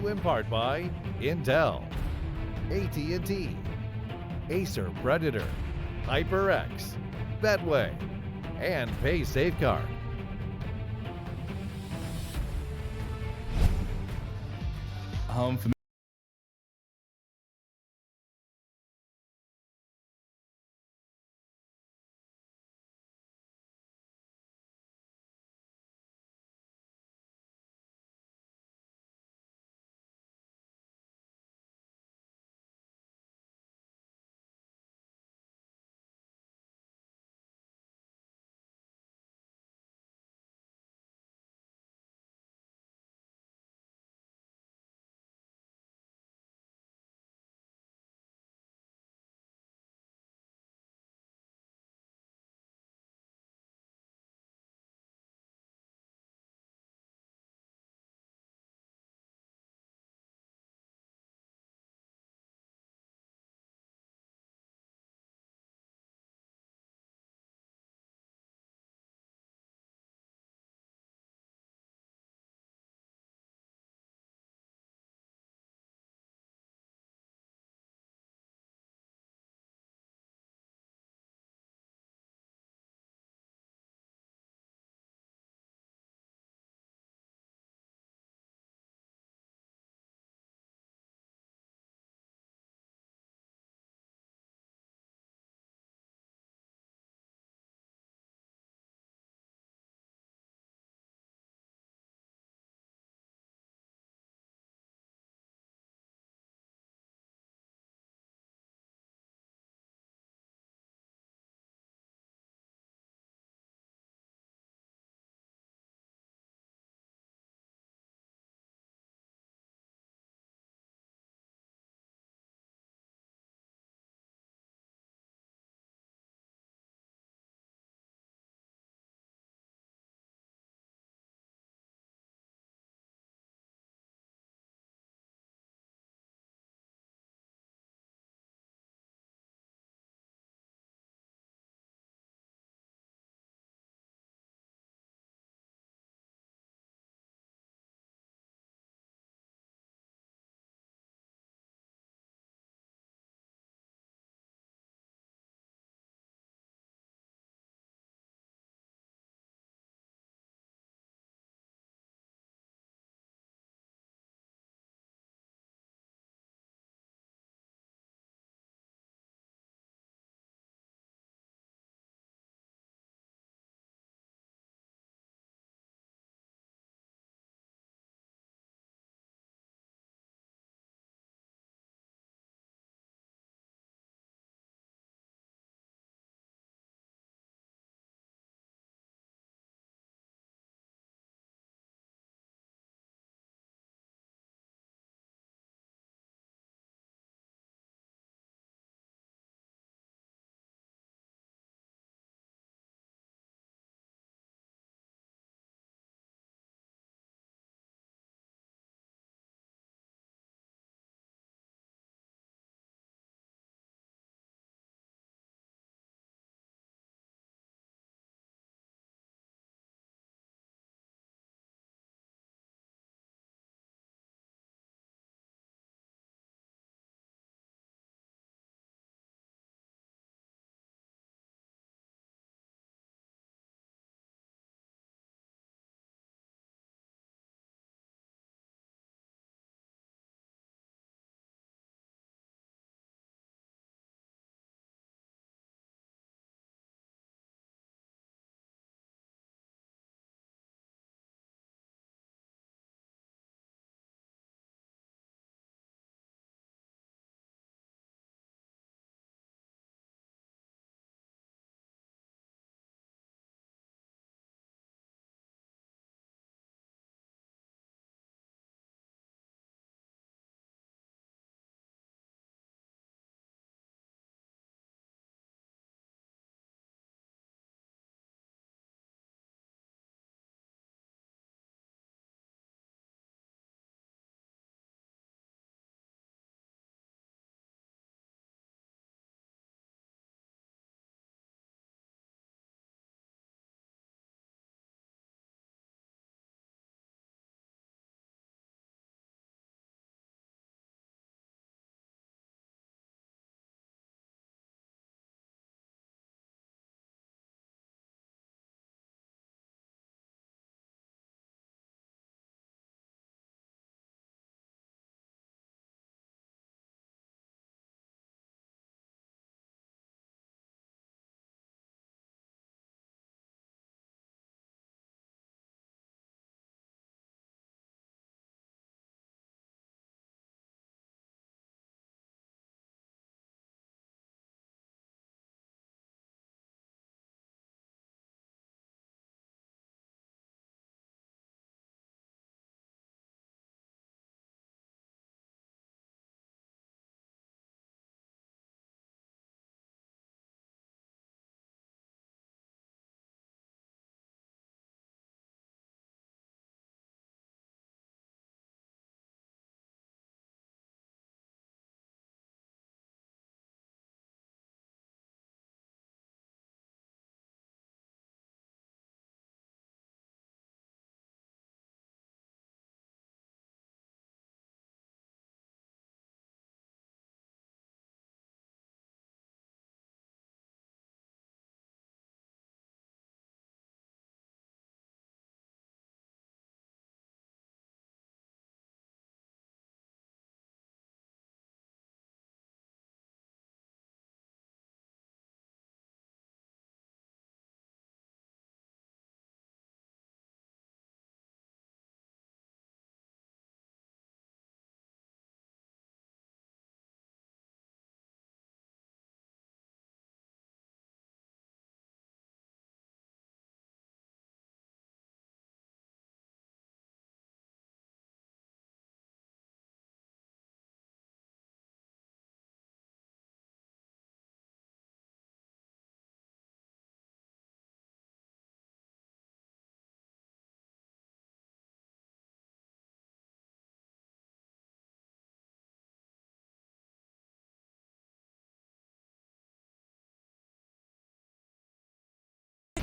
you in part by Intel, AT&T, Acer Predator, HyperX, Betway, and Pay Safeguard.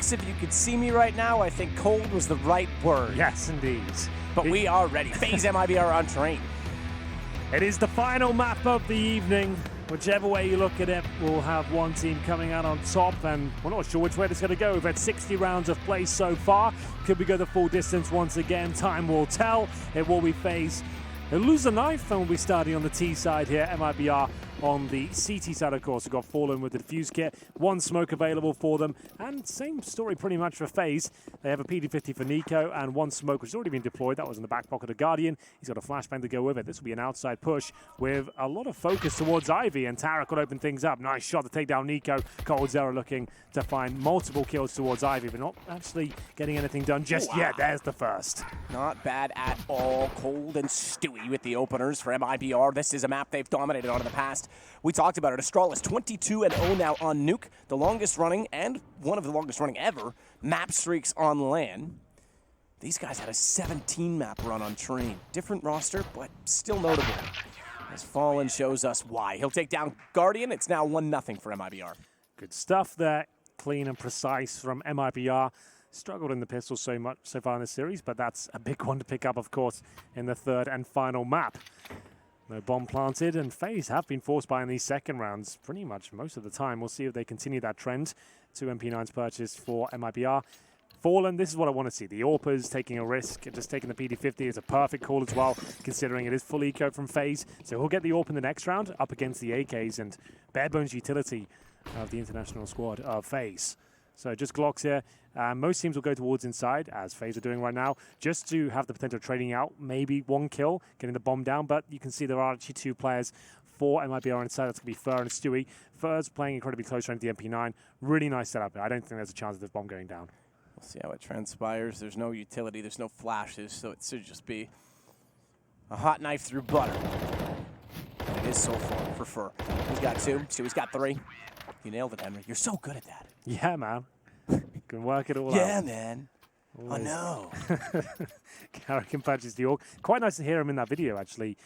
Flux, if you could see me right now, I think cold was the right word. Yes, indeed. But we are ready. FaZe MIBR on train. It is the final map of the evening. Whichever way you look at it, we'll have one team coming out on top, and we're not sure which way it's going to go. We've had 60 rounds of play so far. Could we go the full distance once again? Time will tell. It will be FaZe. They'll lose the knife, and we'll be starting on the T side here. MIBR on the CT side, of course. We've got Fallen with the defuse kit. One smoke available for them. And same story pretty much for FaZe. They have a PD-50 for Nico and one smoke, which has already been deployed. That was in the back pocket of Guardian. He's got a flashbang to go with it. This will be an outside push with a lot of focus towards Ivy, and Tarek will open things up. Nice shot to take down Nico. Cold Zero looking to find multiple kills towards Ivy, but not actually getting anything done just yet. There's the first. Not bad at all. Cold and Stewie with the openers for MIBR. This is a map they've dominated on in the past. We talked about it. Astral is 22-0 now on Nuke, the longest running and one of the longest running ever map streaks on LAN. These guys had a 17-map run on Train. Different roster, but still notable. As Fallen shows us why. He'll take down Guardian. It's now 1-0 for MIBR. Good stuff there. Clean and precise from MIBR. Struggled in the pistol so much so far in this series, but that's a big one to pick up, of course, in the third and final map. No bomb planted, and FaZe have been forced by in these second rounds pretty much most of the time. We'll see if they continue that trend. 2 MP9s purchased for MIBR. Fallen, this is what I want to see. The AWPers taking a risk, just taking the PD-50 is a perfect call as well, considering it is full eco from FaZe. So he'll get the AWP in the next round up against the AKs and bare bones utility of the international squad of FaZe. So just Glocks here. Most teams will go towards inside, as FaZe are doing right now, just to have the potential of trading out maybe one kill, getting the bomb down. But you can see there are actually 2 players for MIBR inside. That's going to be Fur and Stewie. Fur's playing incredibly close range to the MP9. Really nice setup. I don't think there's a chance of this bomb going down. We'll see how it transpires. There's no utility. There's no flashes, so it should just be a hot knife through butter. It is so far for Fur. He's got 2. Stewie's got 3. You nailed it, Henry. You're so good at that. Yeah, man. Can work it all out. Yeah, man. Always. Oh, no. Carrick and patches the AWP. Quite nice to hear him in that video, actually,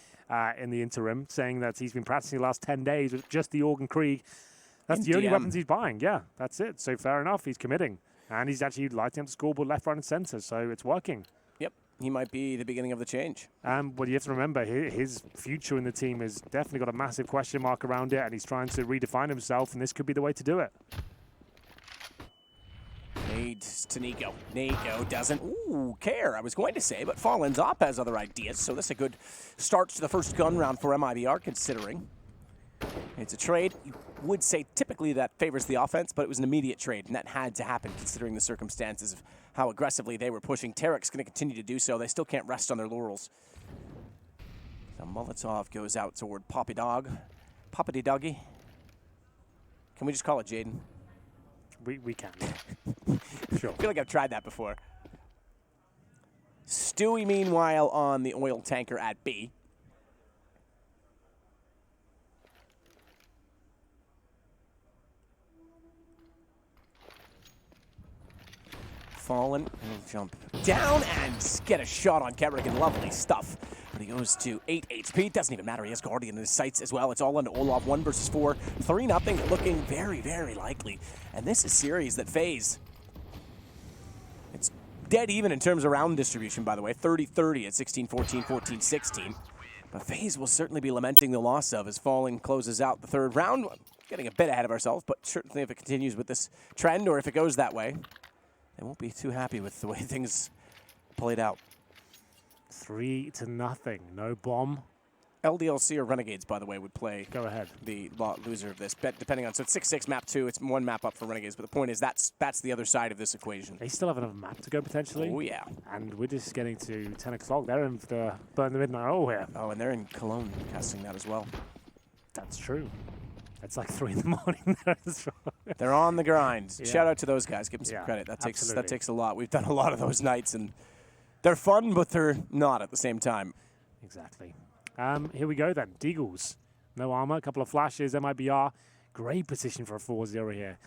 in the interim, saying that he's been practicing the last 10 days with just the AWP and Krieg. That's the only weapons he's buying. Yeah, that's it. So fair enough. He's committing. And he's actually lighting up the scoreboard left, right, and center. So it's working. Yep. He might be the beginning of the change. Well, you have to remember, his future in the team has definitely got a massive question mark around it, and he's trying to redefine himself, and this could be the way to do it. Nades to Nico. Nico doesn't care, I was going to say, but Fallen's up has other ideas, so this is a good start to the first gun round for MIBR, considering it's a trade. You would say typically that favors the offense, but it was an immediate trade, and that had to happen considering the circumstances of how aggressively they were pushing. Tarek's going to continue to do so. They still can't rest on their laurels. So Molotov goes out toward Poppy Doggy. Can we just call it Jaden? We can. Sure. I feel like I've tried that before. Stewie, meanwhile, on the oil tanker at B. Fallen, he'll jump down and get a shot on Kerrigan. Lovely stuff. But he goes to 8 HP. Doesn't even matter. He has Guardian in his sights as well. It's all into Olaf. 1 versus 4. 3-0. Looking very, very likely. And this is series that FaZe. It's dead even in terms of round distribution, by the way. 30-30 at 16-14, 14-16. But FaZe will certainly be lamenting the loss of as Fallen closes out the third round. Getting a bit ahead of ourselves, but certainly if it continues with this trend or if it goes that way, they won't be too happy with the way things played out. 3-0. No bomb. LDLC or Renegades, by the way, would play. Go ahead. The loser of this, depending on. So it's 6-6 map 2. It's 1 map up for Renegades. But the point is that's the other side of this equation. They still have another map to go potentially. Oh yeah. And we're just getting to 10 o'clock. They're in the burn the midnight oil here. Oh, and they're in Cologne casting that as well. That's true. It's like 3 in the morning there as well. They're on the grind. Yeah. Shout out to those guys. Give them some credit. That takes a lot. We've done a lot of those nights, and they're fun, but they're not at the same time. Exactly. Here we go then. Deagles. No armor. A couple of flashes. MIBR. Great position for a 4-0 here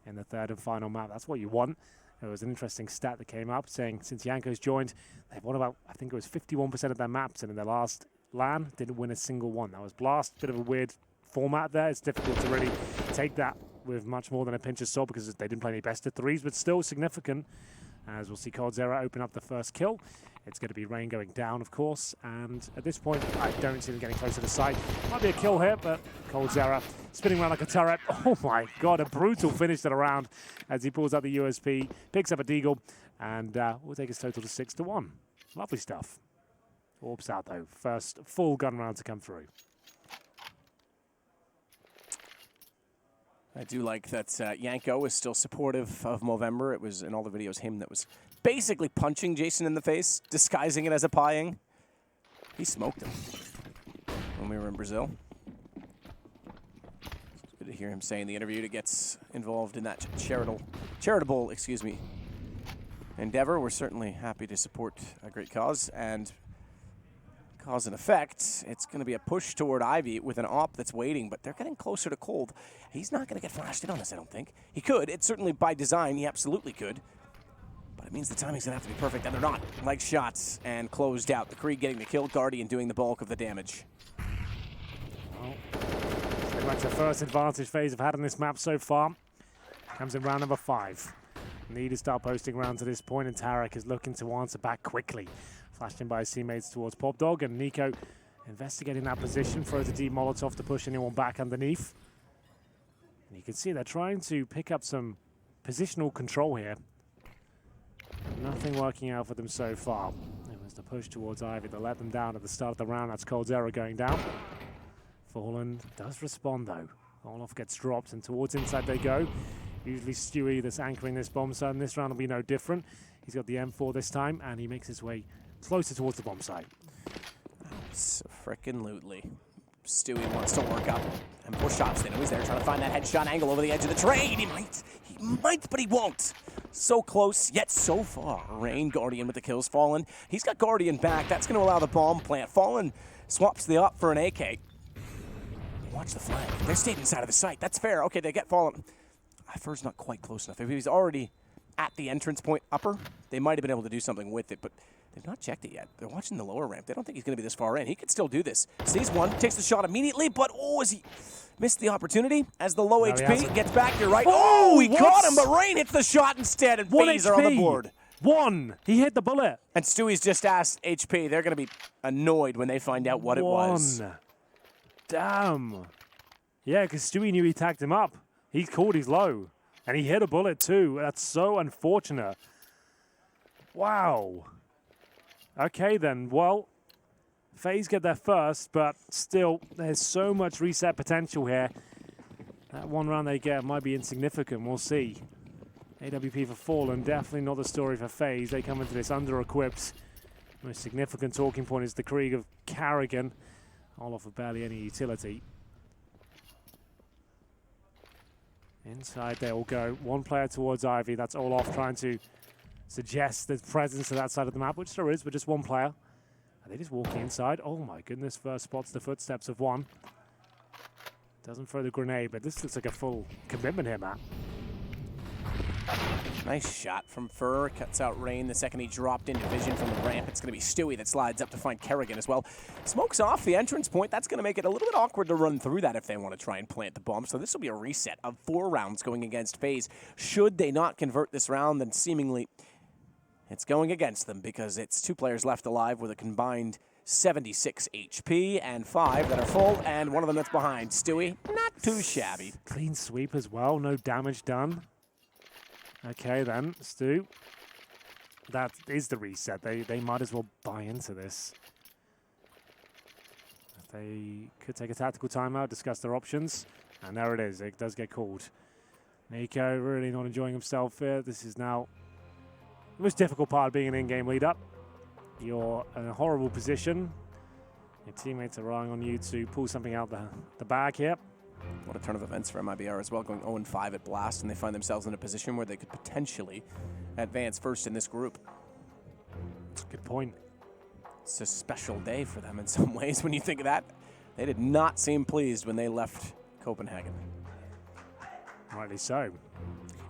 in the third and final map. That's what you want. There was an interesting stat that came up saying since Yanko's joined, they've won about, I think it was 51% of their maps, and in their last LAN, didn't win a single one. That was Blast. Bit of a weird format there. It's difficult to really take that with much more than a pinch of salt because they didn't play any best of threes, but still significant. As we'll see coldzera open up the first kill. It's going to be Rain going down, of course, and at this point, I don't see them getting close to the site. Might be a kill here, but coldzera spinning around like a turret. Oh my god, a brutal finish to the round as he pulls out the USP, picks up a deagle, and will take his total to 6-1. Lovely stuff. Orbs out, though. First full gun round to come through. I do like that Yanko is still supportive of Movember. It was, in all the videos, him that was basically punching Jason in the face, disguising it as a pieing. He smoked him when we were in Brazil. It's good to hear him say in the interview that gets involved in that charitable endeavor. We're certainly happy to support a great cause, and cause and effect. It's going to be a push toward Ivy with an op that's waiting, but they're getting closer to cold. He's not going to get flashed in on this, I don't think. He could. It's certainly by design. He absolutely could. But it means the timing's going to have to be perfect, and they're not. Like shots and closed out. The Krieg getting the kill, Guardian doing the bulk of the damage. Well, pretty much the first advantage FaZe have had in this map so far. Comes in round number 5. Need to start posting round to this point, and Tarek is looking to answer back quickly. Flashed in by his teammates towards Popdog, and Nico investigating that position, throws a deep Molotov to push anyone back underneath. And you can see they're trying to pick up some positional control here. Nothing working out for them so far. It was the push towards Ivy that let them down at the start of the round. That's coldzera going down. Fallen does respond though. Olof gets dropped, and towards inside they go. Usually Stewie that's anchoring this bomb site, and this round will be no different. He's got the M4 this time, and he makes his way closer towards the bomb site. So frickin' lootly. Stewie wants to work up and push shots. They know he's there trying to find that headshot angle over the edge of the trade. He might, but he won't. So close, yet so far. Rain, Guardian with the kills. Fallen, he's got Guardian back. That's going to allow the bomb plant. Fallen swaps the op for an AK. Watch the flank. They stayed inside of the site. That's fair. Okay, they get Fallen. Fur's not quite close enough. If he was already at the entrance point upper, they might have been able to do something with it, but they've not checked it yet. They're watching the lower ramp. They don't think he's going to be this far in. He could still do this. Sees one, takes the shot immediately, but as he missed the opportunity as the low HP gets back. You're right. Oh, he caught him, but Rain hits the shot instead, and FaZe are on the board. He hit the bullet. And Stewie's just asked HP. They're going to be annoyed when they find out what it was. Damn. Yeah, because Stewie knew he tagged him up. He called his low, and he hit a bullet too. That's so unfortunate. Wow. Okay then, well, FaZe get there first, but still, there's so much reset potential here. That one round they get might be insignificant, we'll see. AWP for Fallen, definitely not the story for FaZe. They come into this under-equipped. Most significant talking point is the Krieg of Carrigan. All off of barely any utility. Inside they all go. One player towards Ivy. That's Olaf trying to suggest there's presence to that side of the map, which there is, but just one player. Are they just walking inside? Oh my goodness, first spots the footsteps of one. Doesn't throw the grenade, but this looks like a full commitment here, Matt. Nice shot from Fur. Cuts out Rain the second he dropped into vision from the ramp. It's going to be Stewie that slides up to find Kerrigan as well. Smokes off the entrance point. That's going to make it a little bit awkward to run through that if they want to try and plant the bomb. So this will be a reset of 4 rounds going against FaZe. Should they not convert this round, then seemingly it's going against them because it's 2 players left alive with a combined 76 HP and 5 that are full, and one of them that's behind. Stewie, not too shabby. Clean sweep as well. No damage done. Okay then, Stu. That is the reset. They might as well buy into this. They could take a tactical timeout, discuss their options, and there it is. It does get called. Nico really not enjoying himself here. This is now the most difficult part of being an in-game lead-up. You're in a horrible position. Your teammates are relying on you to pull something out the bag here. What a turn of events for MIBR as well, going 0-5 at Blast, and they find themselves in a position where they could potentially advance first in this group. Good point. It's a special day for them in some ways when you think of that. They did not seem pleased when they left Copenhagen. Rightly so.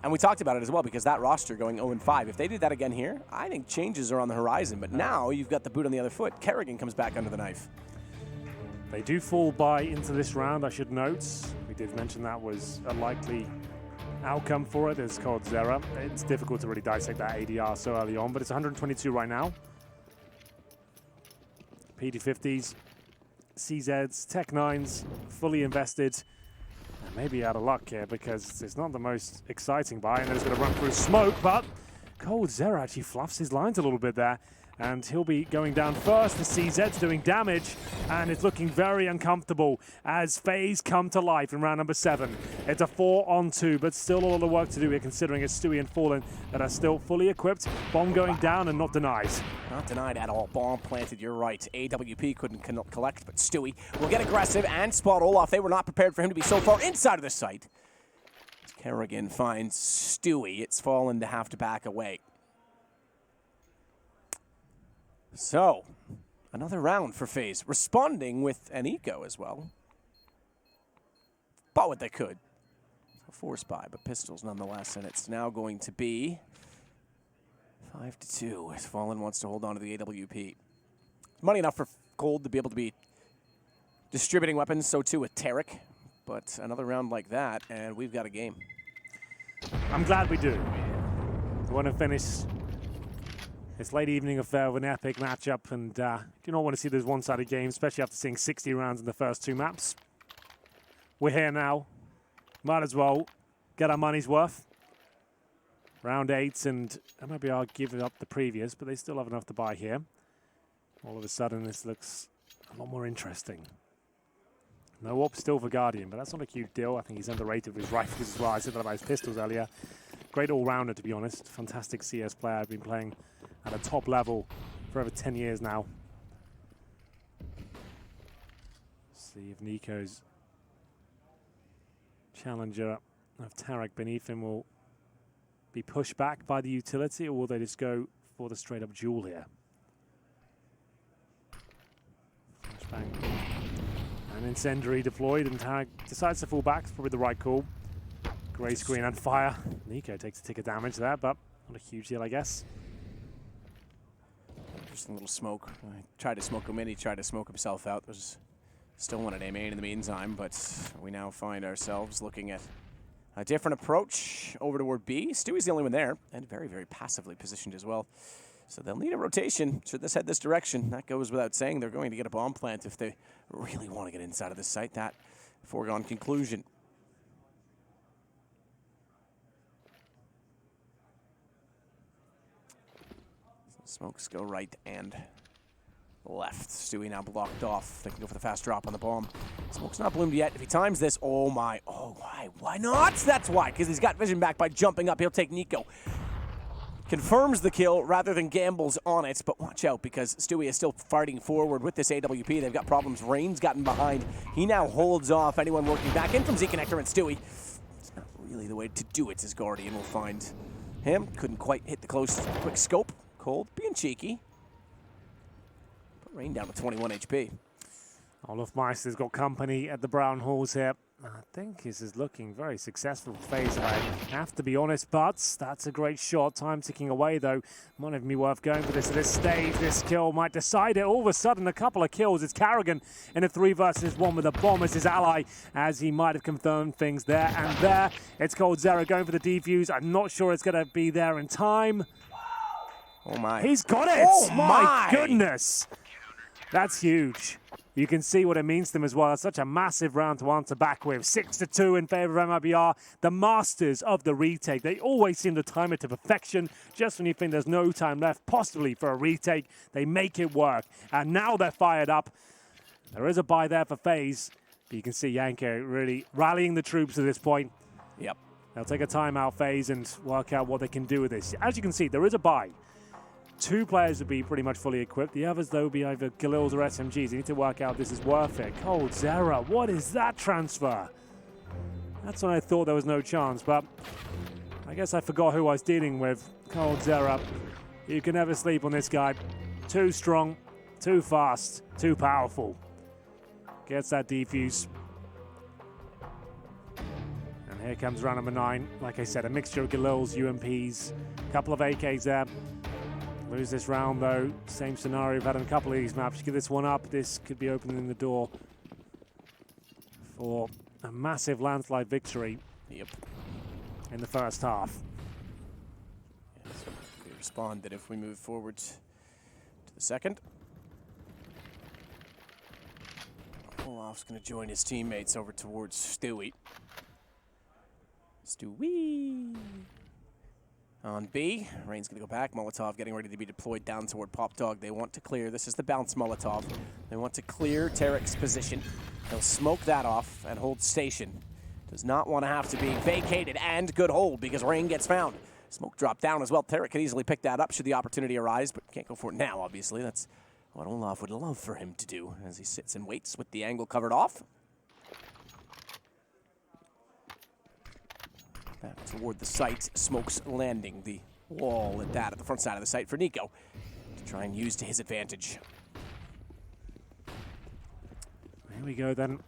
And we talked about it as well because that roster going 0-5, if they do that again here, I think changes are on the horizon. But now you've got the boot on the other foot. Kerrigan comes back under the knife. They do fall by into this round, I should note. We did mention that was a likely outcome for it is called Zera. It's difficult to really dissect that ADR so early on, but it's 122 right now. PD50s, CZs, Tech-9s, fully invested. And maybe out of luck here because it's not the most exciting buy, and it's going to run through smoke, but Cold Zera actually fluffs his lines a little bit there. And he'll be going down first. The CZ's doing damage, and it's looking very uncomfortable as FaZe come to life in round number 7. It's a 4-on-2, but still a lot of work to do here, considering it's Stewie and Fallen that are still fully equipped. Bomb going down and not denied. Not denied at all. Bomb planted, you're right. AWP couldn't collect, but Stewie will get aggressive and spot Olaf. They were not prepared for him to be so far inside of the site. Kerrigan finds Stewie. It's Fallen to have to back away. So, another round for FaZe, responding with an eco as well. Bought what they could. A force buy, but pistols nonetheless, and it's now going to be 5-2 as Fallen wants to hold on to the AWP. Money enough for Cold to be able to be distributing weapons, so too with Tarek. But another round like that, and we've got a game. I'm glad we do. We want to finish this late evening affair with an epic matchup, and do not want to see those one-sided games, especially after seeing 60 rounds in the first 2 maps. We're here now. Might as well get our money's worth. Round 8, and MIBR give up the previous, but they still have enough to buy here. All of a sudden, this looks a lot more interesting. No op still for Guardian, but that's not a cute deal. I think he's underrated with his rifles as well. I said that about his pistols earlier. Great all-rounder, to be honest. Fantastic CS player. I've been playing at a top level for over 10 years now. See if Nico's challenger of Tarek beneath him will be pushed back by the utility, or will they just go for the straight-up duel here? Flashbang. An incendiary deployed, and Tarek decides to fall back. It's probably the right call. Grey screen and fire. Nico takes a tick of damage there, but not a huge deal, I guess. Just a little smoke. I tried to smoke him in. He tried to smoke himself out. There's still one at A-main in the meantime, but we now find ourselves looking at a different approach over toward B. Stewie's the only one there, and very, very passively positioned as well. So they'll need a rotation should this head this direction. That goes without saying. They're going to get a bomb plant if they really want to get inside of the site. That foregone conclusion. Smokes go right and left. Stewie now blocked off. They can go for the fast drop on the bomb. Smoke's not bloomed yet. If he times this, oh my, oh why? Why not? That's why, because he's got vision back by jumping up. He'll take Nico. Confirms the kill rather than gambles on it, but watch out because Stewie is still fighting forward with this AWP. They've got problems. Rain's gotten behind. He now holds off anyone working back in from Z-Connector and Stewie. It's not really the way to do it, as Guardian will find him. Couldn't quite hit the close quick scope. Cold, being cheeky. Put Rain down to 21 HP. Olaf Meister's got company at the Brown Halls here. I think this is looking very successful for FaZe. I have to be honest, but that's a great shot. Time ticking away, though. Might even be worth going for this at this stage. This kill might decide it. All of a sudden, a couple of kills. It's Kerrigan in a 3 versus 1 with a bomb as his ally, as he might have confirmed things there and there. It's Cold Zera going for the defuse. I'm not sure it's going to be there in time. Oh my. He's got it! Oh my goodness! That's huge. You can see what it means to them as well. It's such a massive round to answer back with. 6-2 in favor of MIBR. The masters of the retake. They always seem to time it to perfection. Just when you think there's no time left, possibly for a retake, they make it work. And now they're fired up. There is a buy there for FaZe. But you can see Yanko really rallying the troops at this point. Yep. They'll take a timeout FaZe and work out what they can do with this. As you can see, there is a buy. 2 players would be pretty much fully equipped. The others, though, would be either Galils or SMGs. You need to work out if this is worth it. Cold Zera, what is that transfer? That's when I thought there was no chance, but I guess I forgot who I was dealing with. Cold Zera. You can never sleep on this guy. Too strong, too fast, too powerful. Gets that defuse. And here comes round number 9. Like I said, a mixture of Galils, UMPs, a couple of AKs there. Lose this round, though. Same scenario we've had in a couple of these maps. Give this one up. This could be opening the door for a massive landslide victory. Yep. in the first half. Yes, we responded if we move forward to the second. Olaf's going to join his teammates over towards Stewie. Stewie. On B, Rain's going to go back. Molotov getting ready to be deployed down toward Pop Dog. They want to clear. This is the bounce Molotov. They want to clear Tarek's position. They'll smoke that off and hold station. Does not want to have to be vacated, and good hold because Rain gets found. Smoke dropped down as well. Tarek could easily pick that up should the opportunity arise, but can't go for it now, obviously. That's what Olaf would love for him to do as he sits and waits with the angle covered off. Back toward the site. Smoke's landing the wall at the front side of the site for Nico to try and use to his advantage. There we go then.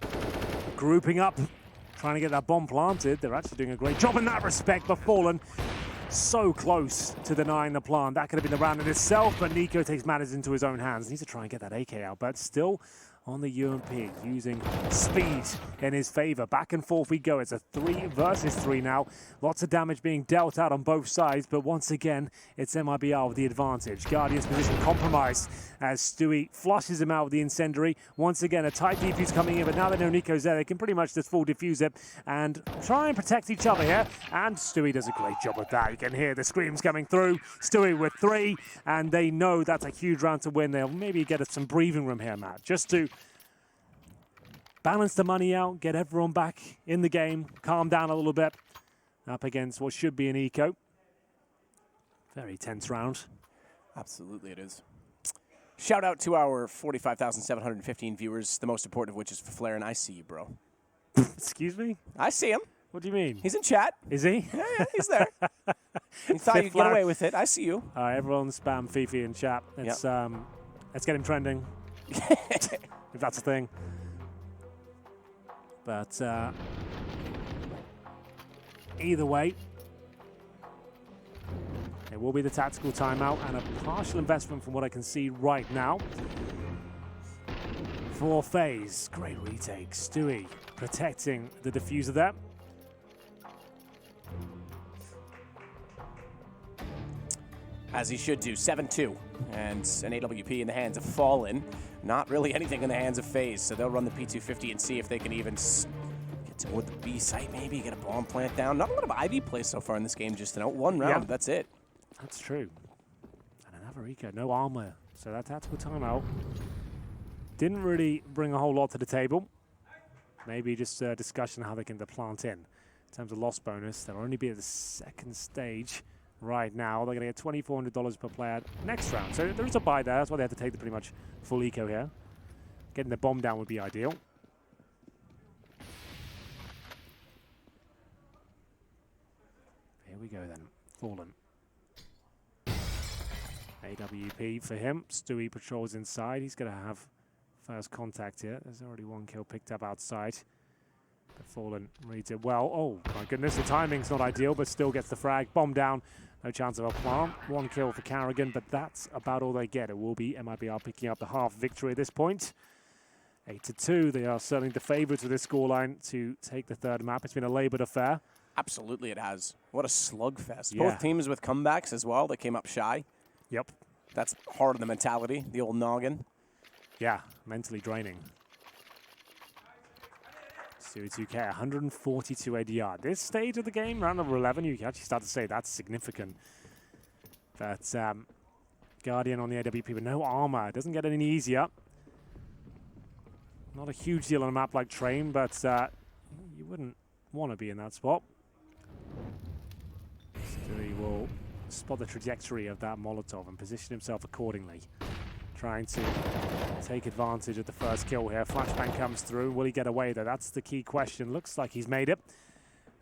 Grouping up, trying to get that bomb planted. They're actually doing a great job in that respect, but Fallen so close to denying the plant. That could have been the round in itself, but Nico takes matters into his own hands. Needs to try and get that AK out, but still on the UMP, using speed in his favor. Back and forth we go. It's a 3 versus 3 now. Lots of damage being dealt out on both sides, but once again, it's MIBR with the advantage. Guardian's position compromised as Stewie flushes him out with the incendiary. Once again, a tight defuse coming in, but now they know Nico's there, they can pretty much just full defuse it and try and protect each other here. And Stewie does a great job of that. You can hear the screams coming through. Stewie with 3, and they know that's a huge round to win. They'll maybe get us some breathing room here, Matt, just to balance the money out, get everyone back in the game, calm down a little bit, up against what should be an eco. Very tense round. Absolutely it is. Shout out to our 45,715 viewers, the most important of which is for Flair, and I see you, bro. Excuse me? I see him. What do you mean? He's in chat. Is he? Yeah, he's there. You thought you'd get away with it. I see you. All right, everyone spam Fifi in chat. Let's get him trending, if that's a thing. But either way, it will be the tactical timeout and a partial investment from what I can see right now for FaZe. Great retake. Stewie protecting the diffuser there. As he should do, 7-2. And an AWP in the hands of Fallen. Not really anything in the hands of FaZe, so they'll run the P250 and see if they can even get toward the B site, maybe get a bomb plant down. Not a lot of Ivy play so far in this game, just one round, that's it. That's true. And another eco, no armor. So that tactical timeout didn't really bring a whole lot to the table. Maybe just a discussion how they can plant in. In terms of loss bonus, they'll only be at the second stage right now. They're going to get $2,400 per player next round. So there is a buy there. That's why they had to take the pretty much full eco here. Getting the bomb down would be ideal. Here we go then. Fallen. AWP for him. Stewie patrols inside. He's going to have first contact here. There's already 1 kill picked up outside. But Fallen reads it well. Oh my goodness, the timing's not ideal, but still gets the frag. Bomb down. No chance of a plant. 1 kill for Carrigan, but that's about all they get. It will be MIBR picking up the half victory at this point. 8-2. They are certainly the favourites with this scoreline to take the third map. It's been a laboured affair. Absolutely it has. What a slugfest. Yeah. Both teams with comebacks as well. They came up shy. Yep. That's hard on the mentality, the old noggin. Yeah, mentally draining. Stewie 2K, 142 ADR. This stage of the game, round number 11, you can actually start to say that's significant. But Guardian on the AWP with no armor. It doesn't get any easier. Not a huge deal on a map like Train, but you wouldn't want to be in that spot. Stewie will spot the trajectory of that Molotov and position himself accordingly. Trying to take advantage of the first kill here. Flashbang comes through. Will he get away though? That's the key question. Looks like he's made it.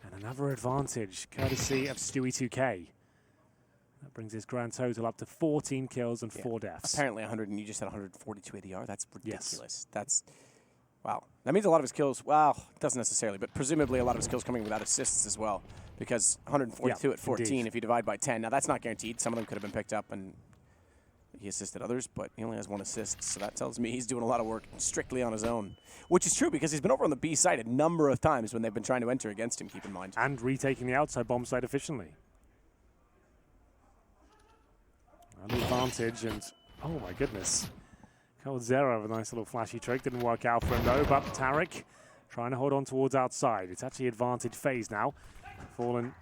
And another advantage, courtesy of Stewie 2K. That brings his grand total up to 14 kills and 4 deaths. Apparently 100, and you just had 142 ADR. That's ridiculous. Yes. That's, wow. That means a lot of his kills, well, doesn't necessarily, but presumably a lot of his kills coming without assists as well. Because 142 at 14, indeed. if you divide by 10, now that's not guaranteed. Some of them could have been picked up, and he assisted others, but he only has 1 assist, so that tells me he's doing a lot of work strictly on his own. Which is true, because he's been over on the B side a number of times when they've been trying to enter against him, keep in mind. And retaking the outside bomb site efficiently. An advantage, and oh my goodness. Cold Zero with a nice little flashy trick. Didn't work out for him though, but Tarek trying to hold on towards outside. It's actually advantage FaZe now. Fallen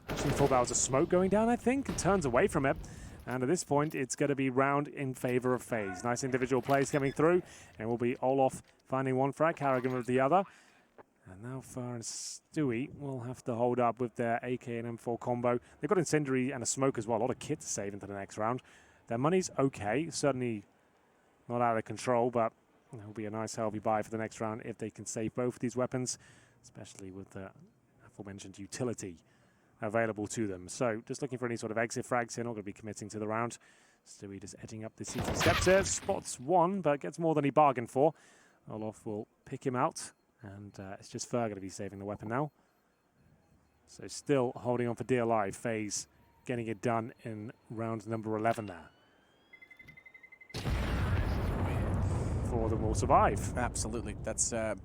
actually thought that was a smoke going down, I think, and turns away from it. And at this point, it's going to be round in favor of FaZe. Nice individual plays coming through, and will be Olof finding one frag, Carrigan with the other. And now Fur and Stewie will have to hold up with their AK and M4 combo. They've got Incendiary and a smoke as well. A lot of kit to save into the next round. Their money's okay. Certainly not out of control, but it'll be a nice healthy buy for the next round if they can save both of these weapons, especially with the aforementioned utility available to them. So just looking for any sort of exit frags here. Not going to be committing to the round. Stewie just edging up the CT steps here. Spots one, but gets more than he bargained for. Olof will pick him out. And it's just Fer going to be saving the weapon now. So still holding on for dear life. FaZe getting it done in round number 11 there. 4 of them will survive. Absolutely. That's a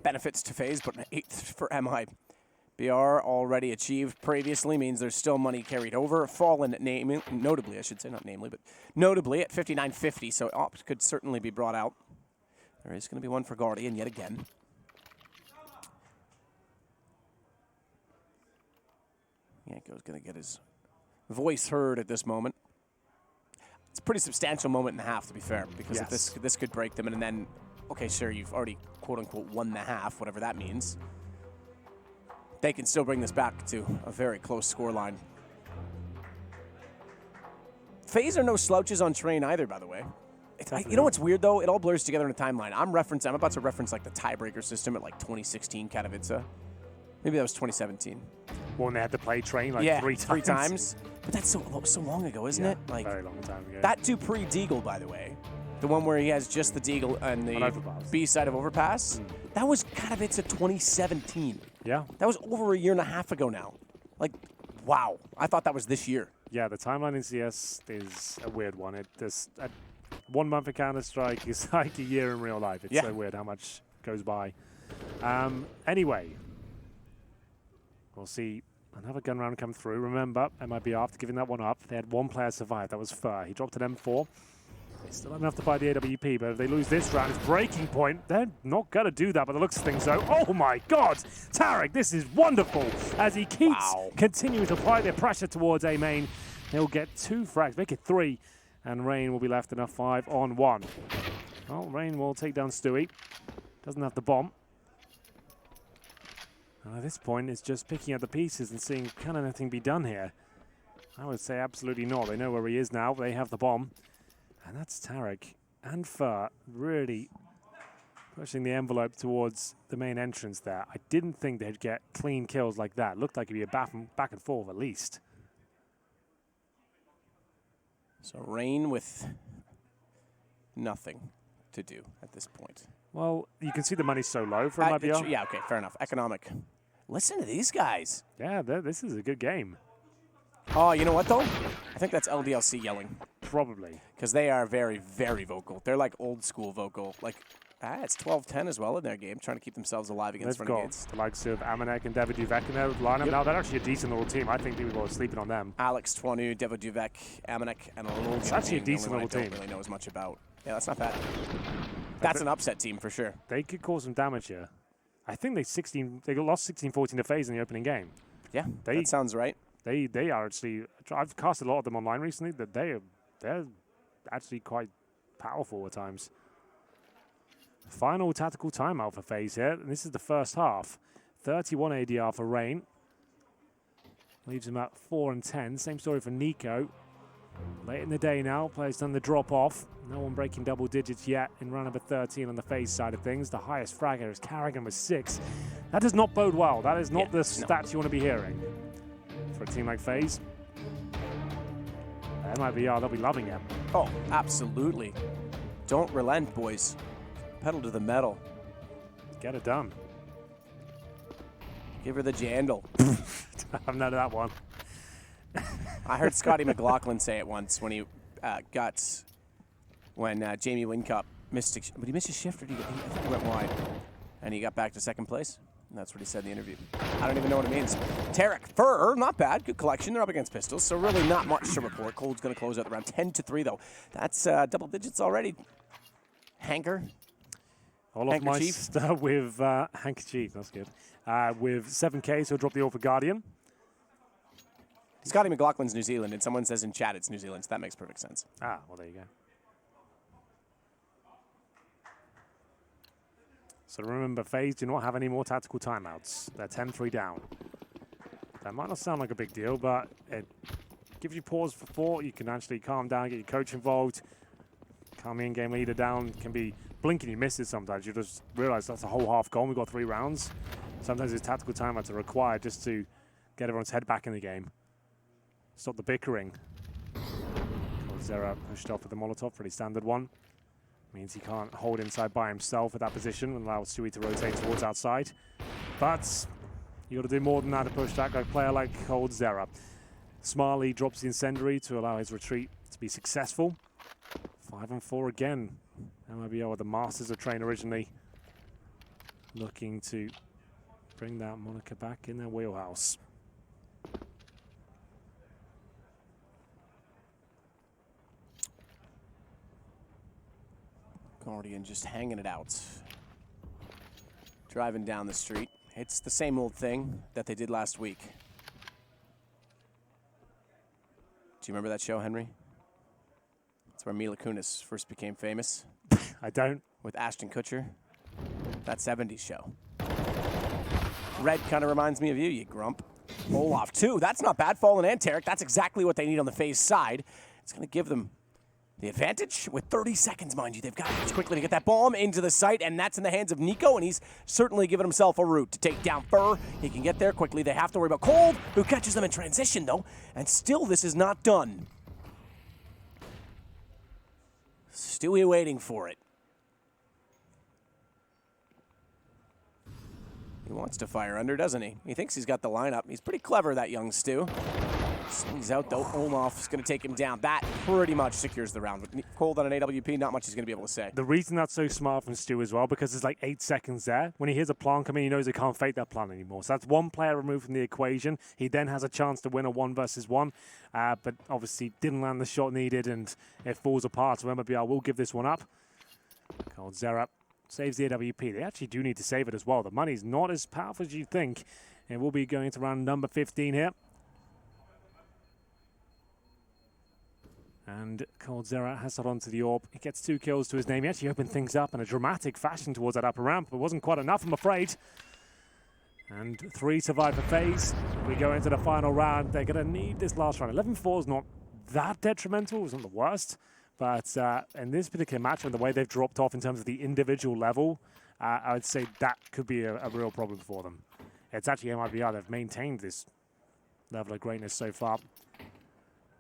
benefit to FaZe, but an 8th for MIBR already achieved previously means there's still money carried over. Fallen, notably, I should say, not namely, but notably at 59.50, so Opt could certainly be brought out. There is going to be one for Guardian yet again. Yanko's going to get his voice heard at this moment. It's a pretty substantial moment and a half, to be fair, because if this could break them, and then, okay, sure, you've already quote-unquote won the half, whatever that means. They can still bring this back to a very close scoreline. FaZe are no slouches on train either, by the way. You know what's weird, though? It all blurs together in a timeline. I'm about to reference like the tiebreaker system at like 2016 Katowice. Maybe that was 2017. When they had to play train like 3 times. 3 times. But that's so long ago, isn't it? Like very long time ago. That too pre-Deagle, by the way. The one where he has just the Deagle and the B side of Overpass. That was Katowice 2017. Yeah. That was over a year and a half ago now. Like, wow. I thought that was this year. Yeah, the timeline in CS is a weird one. It just 1 month of Counter-Strike is like a year in real life. It's so weird how much goes by. Anyway, we'll see another gun round come through. Remember, MIBR, after giving that one up, they had 1 player survive. That was Fur. He dropped an M4. They still have enough to buy the AWP, but if they lose this round, it's breaking point. They're not going to do that, but the looks of things, though. Oh, my God. Tarek, this is wonderful. As he keeps continuing to apply their pressure towards A main, he'll get 2 frags, make it 3, and Rain will be left in a 5-on-1. Well, Rain will take down Stewie. Doesn't have the bomb. And at this point, it's just picking up the pieces and seeing, can anything be done here? I would say absolutely not. They know where he is now. They have the bomb. And that's Tarek and Fur really pushing the envelope towards the main entrance there. I didn't think they'd get clean kills like that. Looked like it'd be a back and forth at least. So Rain with nothing to do at this point. Well, you can see the money's so low for MIBR. Yeah, okay, fair enough. Economic. Listen to these guys. Yeah, this is a good game. Oh, you know what, though? I think that's LDLC yelling. Probably. Because they are very, very vocal. They're like old school vocal. Like, it's 12-10 as well in their game, trying to keep themselves alive against Renegades. They've got the likes of Amanek and David Duvek in their lineup. Now, they're actually a decent little team. I think people are sleeping on them. Alex, Twanu, David Duvek, Amanek, and a little It's actually a decent little team. I don't really know as much about. Yeah, that's not bad. That's an upset team for sure. They could cause some damage here. I think they lost 16-14 to FaZe in the opening game. Yeah, that sounds right. They are actually, I've cast a lot of them online recently, that they're actually quite powerful at times. Final tactical timeout for FaZe here, and this is the first half. 31 ADR for Rain. Leaves him at 4-10. Same story for Nico. Late in the day now, players done the drop off. No one breaking double digits yet in round number 13 on the FaZe side of things. The highest fragger is Carrigan with 6. That does not bode well. That is not the stats you want to be hearing for a team like FaZe. MIBR, they'll be loving it. Oh, absolutely. Don't relent, boys. Pedal to the metal. Get it done. Give her the jandle. I've none of that one. I heard Scotty McLaughlin say it once when he guts when Jamie Wincup missed it. But he missed his shift, or I think he went wide. And he got back to second place. And that's what he said in the interview. I don't even know what it means. Tarek, Fur, not bad. Good collection. They're up against Pistols, so really not much to report. Cold's going to close out the round 10-3, though. That's double digits already. Hanker. Olaf Meister with Handkerchief, that's good. With 7K, so he'll drop the Orpha Guardian. Scotty McLaughlin's New Zealand, and someone says in chat it's New Zealand, so that makes perfect sense. Ah, well, there you go. So remember, FaZe do not have any more tactical timeouts. They're 10-3 down. That might not sound like a big deal, but it gives you pause for thought. You can actually calm down, get your coach involved. Calm your in-game leader down. Can be blinking, you miss it sometimes. You just realize that's a whole half gone. We've got 3 rounds. Sometimes these tactical timeouts are required just to get everyone's head back in the game. Stop the bickering. Zera pushed off with the Molotov, pretty standard one. Means he can't hold inside by himself at that position and allow Stewie to rotate towards outside. But you got to do more than that to push that guy. Player like Cold Zera. Smartly drops the incendiary to allow his retreat to be successful. 5-4 again. MIBR with the Masters of Train originally, looking to bring that moniker back in their wheelhouse. Guardian just hanging it out. Driving down the street. It's the same old thing that they did last week. Do you remember that show, Henry? That's where Mila Kunis first became famous. I don't. With Ashton Kutcher. That 70s show. Red kind of reminds me of you, you grump. Olaf, too. That's not bad. Fallen and Tarek. That's exactly what they need on the FaZe side. It's going to give them the advantage with 30 seconds, mind you. They've got to quickly to get that bomb into the site, and that's in the hands of Nico, and he's certainly given himself a route to take down Fur. He can get there quickly. They have to worry about Cold, who catches them in transition, though, and still this is not done. Stewie waiting for it. He wants to fire under, doesn't he? He thinks he's got the lineup. He's pretty clever, that young Stu. Swings out, though. Olaf's going to take him down. That pretty much secures the round. With Cold on an AWP, not much he's going to be able to say. The reason that's so smart from Stu as well, because there's like 8 seconds there. When he hears a plan coming, he knows he can't fake that plan anymore. So that's one player removed from the equation. He then has a chance to win a 1-versus-1, but obviously didn't land the shot needed, and it falls apart. So MIBR will give this one up. Cold Zera saves the AWP. They actually do need to save it as well. The money's not as powerful as you think. It will be going to round number 15 here. And Cold Zera has got onto the orb. He gets 2 kills to his name. He actually opened things up in a dramatic fashion towards that upper ramp, but wasn't quite enough, I'm afraid. And 3 survive for FaZe. We go into the final round. They're going to need this last round. 11-4 is not that detrimental. It wasn't the worst. But in this particular match, and the way they've dropped off in terms of the individual level, I would say that could be a real problem for them. It's actually MIBR. They've maintained this level of greatness so far.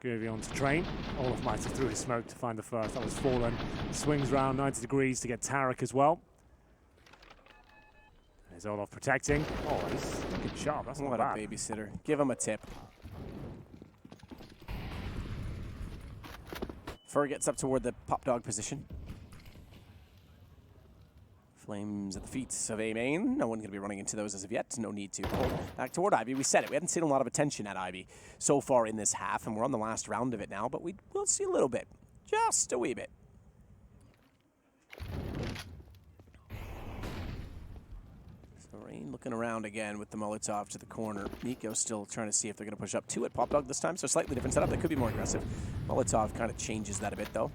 Groovy on to Train. Olaf Meister threw his smoke to find the first. That was Fallen. Swings round 90 degrees to get Tarek as well. There's Olaf protecting. Oh, he's looking sharp. That's not bad. What a babysitter. Give him a tip. Fur gets up toward the pop dog position. Flames at the feet of A main. No one's going to be running into those as of yet. No need to. Back toward Ivy. We said it. We haven't seen a lot of attention at Ivy so far in this half, and we're on the last round of it now, but we will see a little bit. Just a wee bit. So Rain looking around again with the Molotov to the corner. Nico still trying to see if they're going to push up 2 at Pop Dog this time, so slightly different setup. They could be more aggressive. Molotov kind of changes that a bit, though.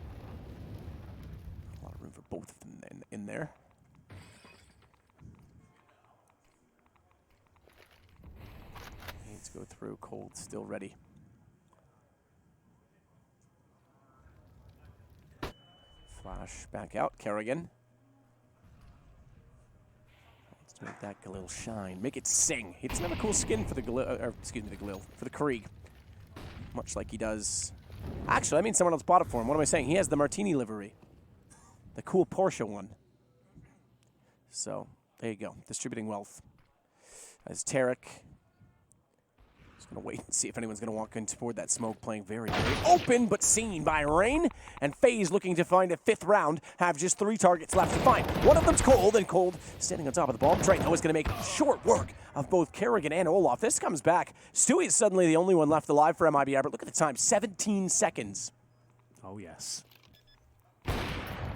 A lot of room for both of them in there. Go through. Cold still ready. Flash back out. Kerrigan. Let's make that Galil shine. Make it sing. He doesn't have a cool skin for the Galil, excuse me, the Galil, for the Krieg. Much like he does. Actually, I mean someone else bought it for him. What am I saying? He has the Martini livery. The cool Porsche one. So, there you go. Distributing wealth. As Tarek Gonna wait and see if anyone's gonna walk in toward that smoke, playing very, very open, but seen by Rain. And FaZe looking to find a 5th round, have just 3 targets left to find. One of them's Cold, and Cold standing on top of the bomb train. That was gonna make short work of both Kerrigan and Olaf. This comes back. Stewie is suddenly the only one left alive for MIBR, but look at the time, 17 seconds. Oh, yes.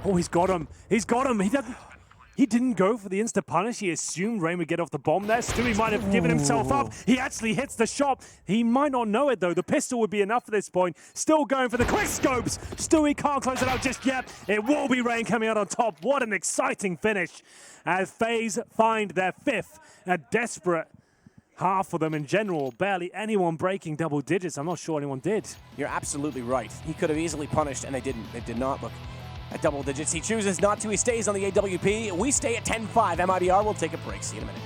Oh, he's got him. He's got him. He didn't go for the insta-punish. He assumed Rain would get off the bomb there. Stewie might have given himself up. He actually hits the shot. He might not know it, though. The pistol would be enough at this point. Still going for the quick scopes. Stewie can't close it out just yet. It will be Rain coming out on top. What an exciting finish as FaZe find their 5th. A desperate half for them in general. Barely anyone breaking double digits. I'm not sure anyone did. You're absolutely right. He could have easily punished, and they didn't. They did not look at double digits. He chooses not to. He stays on the AWP. We stay at 10-5. MIBR will take a break. See you in a minute.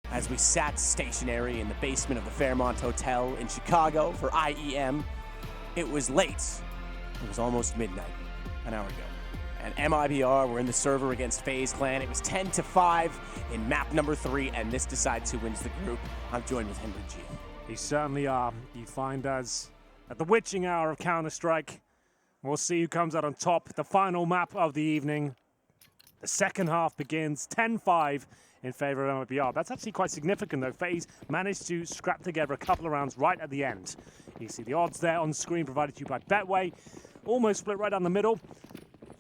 As we sat stationary in the basement of the Fairmont Hotel in Chicago for IEM, it was late. It was almost midnight, an hour ago. And MIBR were in the server against FaZe Clan. It was 10-5 in map number 3, and this decides who wins the group. I'm joined with Henry G. He certainly are. You find us at the witching hour of Counter-Strike. We'll see who comes out on top. The final map of the evening. The second half begins 10-5 in favor of MIBR. That's actually quite significant, though. FaZe managed to scrap together a couple of rounds right at the end. You see the odds there on screen provided to you by Betway. Almost split right down the middle,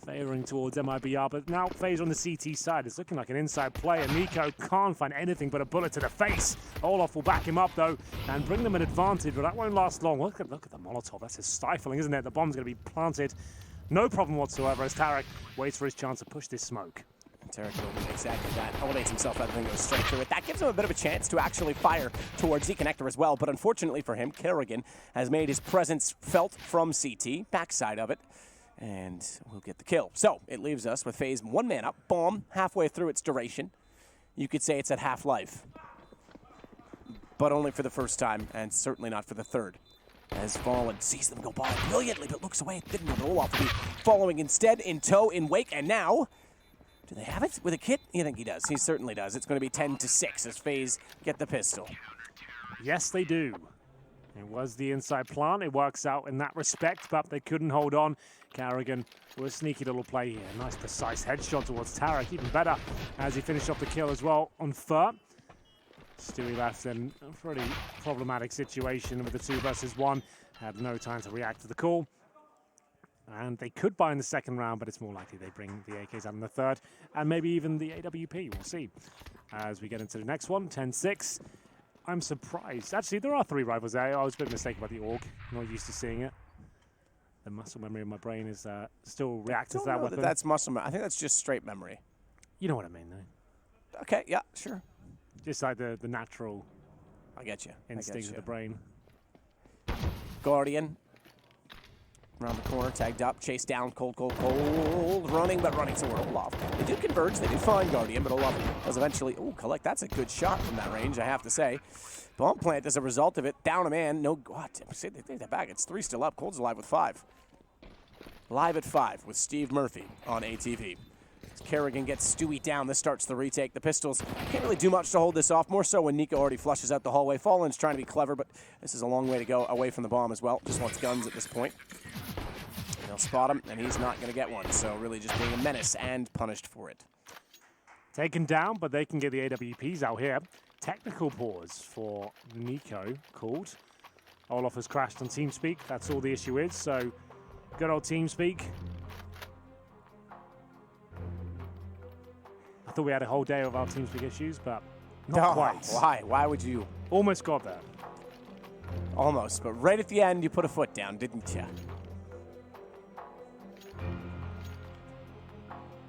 favoring towards MIBR, but now FaZe on the CT side. It's looking like an inside play, and Nico can't find anything but a bullet to the face. Olaf will back him up, though, and bring them an advantage, but that won't last long. Look at the Molotov. That's just stifling, isn't it? The bomb's going to be planted. No problem whatsoever as Tarek waits for his chance to push this smoke. Tarek will do exactly that. Elevates himself out and goes straight through it. That gives him a bit of a chance to actually fire towards the connector as well, but unfortunately for him, Kerrigan has made his presence felt from CT, backside of it, and we'll get the kill. So it leaves us with FaZe one man up, bomb halfway through its duration. You could say it's at half-life. but only for the first time, and certainly not for the third. As Fallen sees them go by brilliantly, but looks away. Didn't know that Olaf would be following instead, in tow, in wake, and now, do they have it with a kit? You think he does? He certainly does. It's going to be 10-6 as FaZe get the pistol. Yes, they do. It was the inside plant. It works out in that respect, but they couldn't hold on. Carrigan with a sneaky little play here. Nice, precise headshot towards Tarek. Even better as he finished off the kill as well on Fur. Stewie left in a pretty problematic situation with the 2 versus 1. Had no time to react to the call. And they could buy in the second round, but it's more likely they bring the AKs out in the third. And maybe even the AWP. We'll see. As we get into the next one, 10-6. I'm surprised. Actually, there are 3 rivals there. I was a bit mistaken about the AUG. I'm not used to seeing it. The muscle memory of my brain is still reacting to that weapon. That's muscle memory. I think that's just straight memory. You know what I mean, though. Okay, yeah, sure. Just like the natural I get you. instinct of the brain. Guardian. Around the corner, tagged up, chased down, cold. Running, but running toward Olaf. They do converge, they do find Guardian, but Olaf does eventually, collect. That's a good shot from that range, I have to say. Bomb plant as a result of it. Down a man, no, what? They take that back. It's 3 still up. Cold's alive with 5. Live at 5 with Steve Murphy on ATV. Kerrigan gets Stewie down. This starts the retake. The Pistols can't really do much to hold this off, more so when Nico already flushes out the hallway. Fallen's trying to be clever, but this is a long way to go away from the bomb as well. Just wants guns at this point. And they'll spot him, and he's not going to get one. So really just being a menace and punished for it. Taken down, but they can get the AWPs out here. Technical pause for Nico called. Olaf has crashed on TeamSpeak. That's all the issue is. So good old TeamSpeak. I thought we had a whole day of our TeamSpeak issues, but not quite. Why? Why would you? Almost got there. Almost, but right at the end, you put a foot down, didn't you?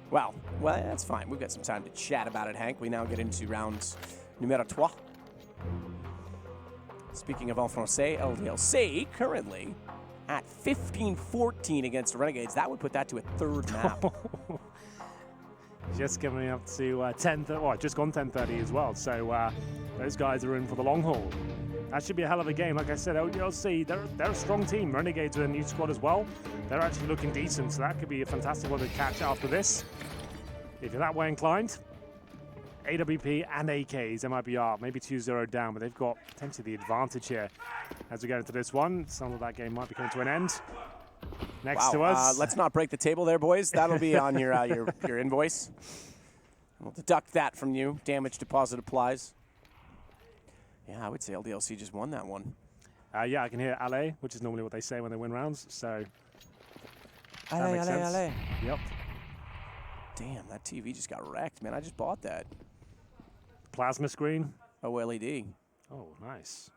Well, that's fine. We've got some time to chat about it, Hank. We now get into round numéro 3. Speaking of en français, LDLC currently at 15-14 against the Renegades. That would put that to a 3rd map. Just coming up to 10, well, just gone 10:30 as well. So those guys are in for the long haul. That should be a hell of a game. Like I said, ODLC, they're a strong team. Renegades with a new squad as well. They're actually looking decent, so that could be a fantastic one to catch after this. If you're that way inclined, AWP and AKs, MIBR, maybe 2-0 down, but they've got potentially the advantage here as we get into this one. Some of that game might be coming to an end. Next to us. Let's not break the table there, boys. That'll be on your invoice. We'll deduct that from you. Damage deposit applies. Yeah, I would say LDLC just won that one. Yeah, I can hear allez, which is normally what they say when they win rounds. So that makes allez, sense. allez. Yep. Damn, that TV just got wrecked, man. I just bought that. Plasma screen. OLED. Oh, nice.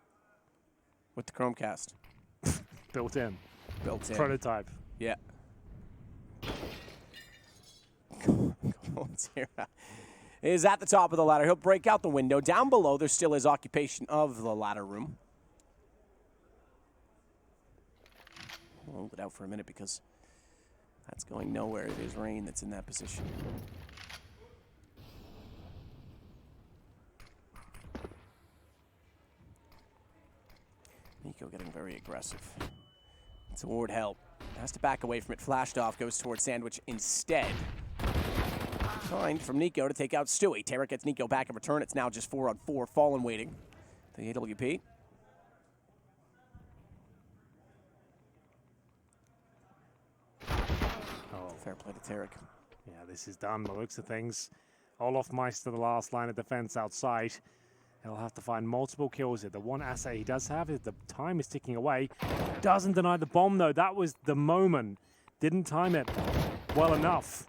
With the Chromecast. Built in. Built in. Prototype. Yeah. Is at the top of the ladder. He'll break out the window. Down below, there still is occupation of the ladder room. I'll hold it out for a minute because that's going nowhere. It is Rain that's in that position. Nico getting very aggressive. Toward help. Has to back away from it. Flashed off. Goes towards Sandwich instead. Find from Nico to take out Stewie. Tarek gets Nico back in return. It's now just 4-on-4. Fallen waiting. The AWP. Oh. Fair play to Tarek. Yeah, this is done by the looks of things. Olaf Meister, the last line of defense outside. He'll have to find multiple kills here. The one asset he does have is the time is ticking away. Doesn't deny the bomb, though. That was the moment. Didn't time it well enough.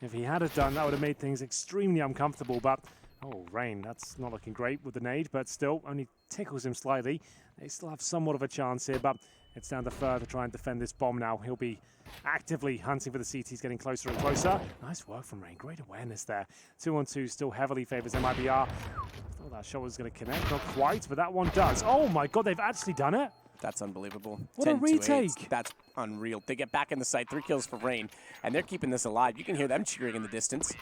If he had it done, that would have made things extremely uncomfortable. But, oh, Rain, that's not looking great with the nade, but still only tickles him slightly. They still have somewhat of a chance here, but it's down to Fur to try and defend this bomb now. He'll be actively hunting for the CTs, getting closer and closer. Nice work from Rain. Great awareness there. 2-on-2 still heavily favors MIBR. Thought that shot was going to connect. Not quite, but that one does. Oh, my God, they've actually done it. That's unbelievable. What a retake. That's unreal. They get back in the site. 3 kills for Rain, and they're keeping this alive. You can hear them cheering in the distance.